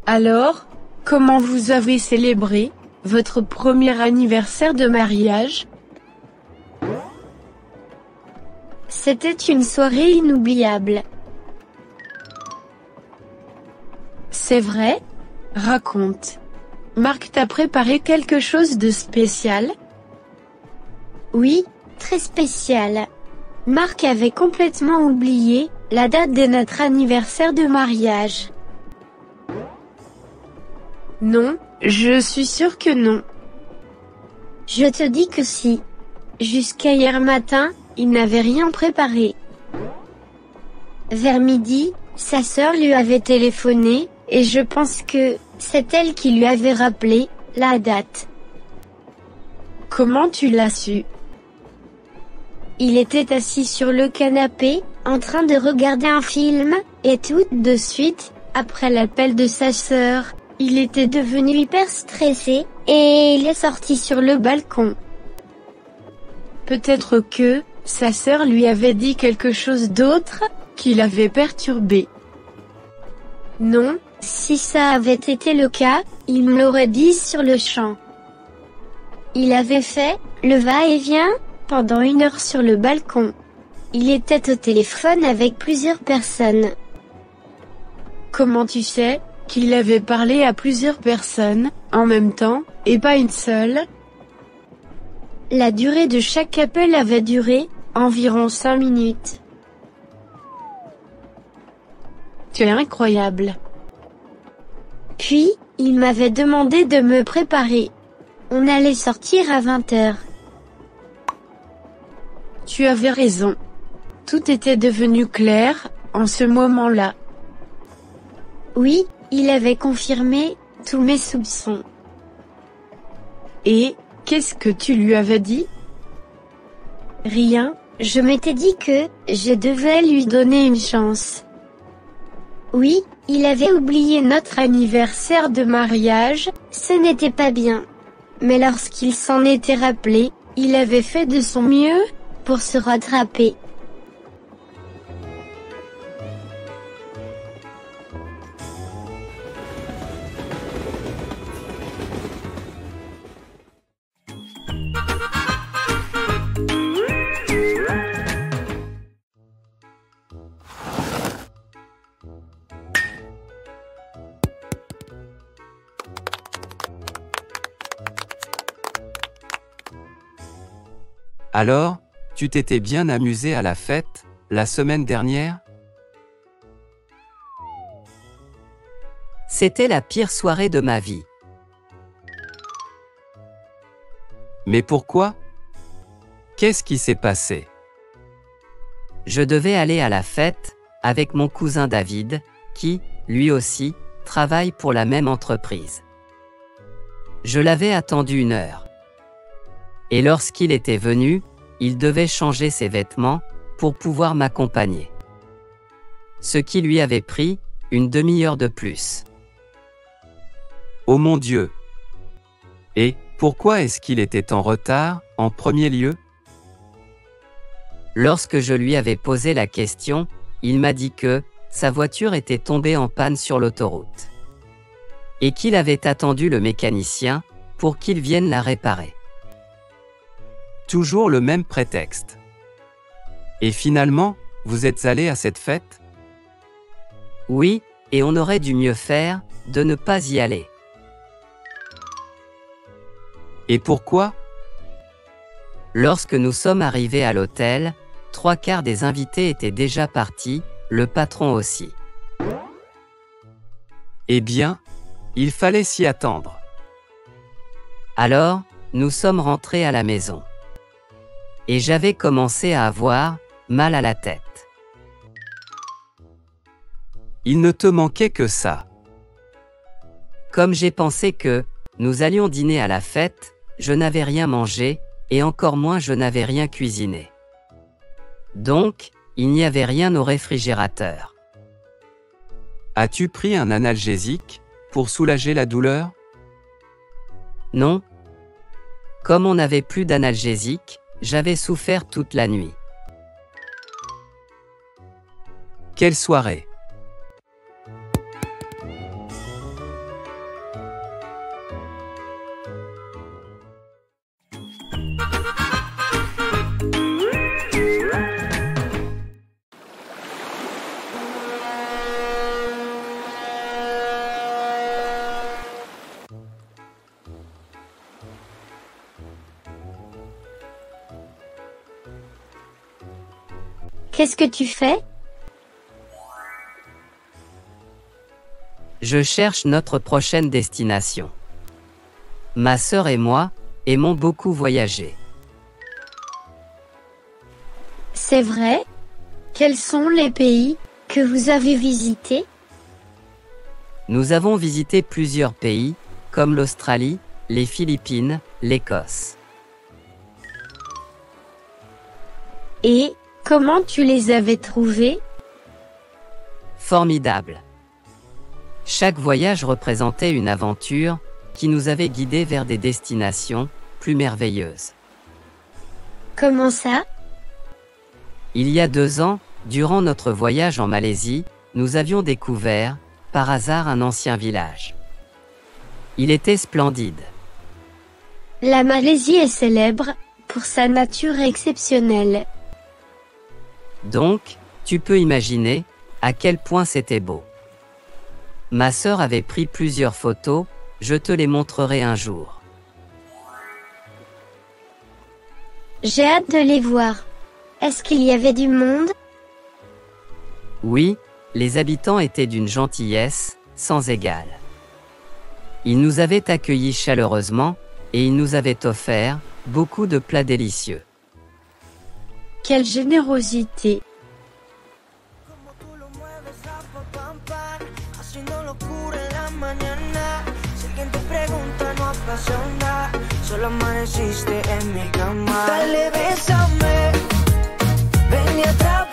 Alors, comment vous avez célébré votre premier anniversaire de mariage? C'était une soirée inoubliable. C'est vrai? Raconte. Marc t'a préparé quelque chose de spécial? Oui, très spécial. Marc avait complètement oublié la date de notre anniversaire de mariage. Non, je suis sûre que non. Je te dis que si. Jusqu'à hier matin, il n'avait rien préparé. Vers midi, sa sœur lui avait téléphoné, et je pense que c'est elle qui lui avait rappelé la date. Comment tu l'as su? Il était assis sur le canapé, en train de regarder un film, et tout de suite, après l'appel de sa sœur, il était devenu hyper stressé, et il est sorti sur le balcon. Peut-être que sa sœur lui avait dit quelque chose d'autre, qui l'avait perturbé. Non, si ça avait été le cas, il me l'aurait dit sur le champ. Il avait fait le va-et-vient pendant 1 heure sur le balcon. Il était au téléphone avec plusieurs personnes. Comment tu sais qu'il avait parlé à plusieurs personnes, en même temps, et pas une seule? La durée de chaque appel avait duré environ 5 minutes. Tu es incroyable. Puis, il m'avait demandé de me préparer. On allait sortir à 20h. Tu avais raison. Tout était devenu clair, en ce moment-là. Oui, il avait confirmé tous mes soupçons. Et, qu'est-ce que tu lui avais dit? Rien, je m'étais dit que je devais lui donner une chance. Oui, il avait oublié notre anniversaire de mariage, ce n'était pas bien. Mais lorsqu'il s'en était rappelé, il avait fait de son mieux pour se rattraper. Alors, tu t'étais bien amusé à la fête, la semaine dernière? C'était la pire soirée de ma vie. Mais pourquoi? Qu'est-ce qui s'est passé? Je devais aller à la fête, avec mon cousin David, qui, lui aussi, travaille pour la même entreprise. Je l'avais attendu 1 heure. Et lorsqu'il était venu, il devait changer ses vêtements, pour pouvoir m'accompagner. Ce qui lui avait pris 1 demi-heure de plus. Oh mon Dieu! Et, pourquoi est-ce qu'il était en retard, en premier lieu? Lorsque je lui avais posé la question, il m'a dit que sa voiture était tombée en panne sur l'autoroute. Et qu'il avait attendu le mécanicien, pour qu'il vienne la réparer. Toujours le même prétexte. Et finalement, vous êtes allé à cette fête? Oui, et on aurait dû mieux faire, de ne pas y aller. Et pourquoi? Lorsque nous sommes arrivés à l'hôtel, 3/4 des invités étaient déjà partis, le patron aussi. Eh bien, il fallait s'y attendre. Alors, nous sommes rentrés à la maison. Et j'avais commencé à avoir mal à la tête. Il ne te manquait que ça. Comme j'ai pensé que nous allions dîner à la fête, je n'avais rien mangé, et encore moins je n'avais rien cuisiné. Donc, il n'y avait rien au réfrigérateur. As-tu pris un analgésique pour soulager la douleur? Non. Comme on n'avait plus d'analgésique, j'avais souffert toute la nuit. Quelle soirée! Qu'est-ce que tu fais? Je cherche notre prochaine destination. Ma sœur et moi aimons beaucoup voyager. C'est vrai? Quels sont les pays que vous avez visités? Nous avons visité plusieurs pays, comme l'Australie, les Philippines, l'Écosse. Et comment tu les avais trouvés? Formidable. Chaque voyage représentait une aventure qui nous avait guidés vers des destinations plus merveilleuses. Comment ça? Il y a 2 ans, durant notre voyage en Malaisie, nous avions découvert, par hasard, un ancien village. Il était splendide. La Malaisie est célèbre pour sa nature exceptionnelle. Donc, tu peux imaginer à quel point c'était beau. Ma sœur avait pris plusieurs photos, je te les montrerai un jour. J'ai hâte de les voir. Est-ce qu'il y avait du monde? Oui, les habitants étaient d'une gentillesse sans égale. Ils nous avaient accueillis chaleureusement et ils nous avaient offert beaucoup de plats délicieux. Quelle générosité! Solo amaneciste en mi cama. Dale, bésame, ven y atrapa.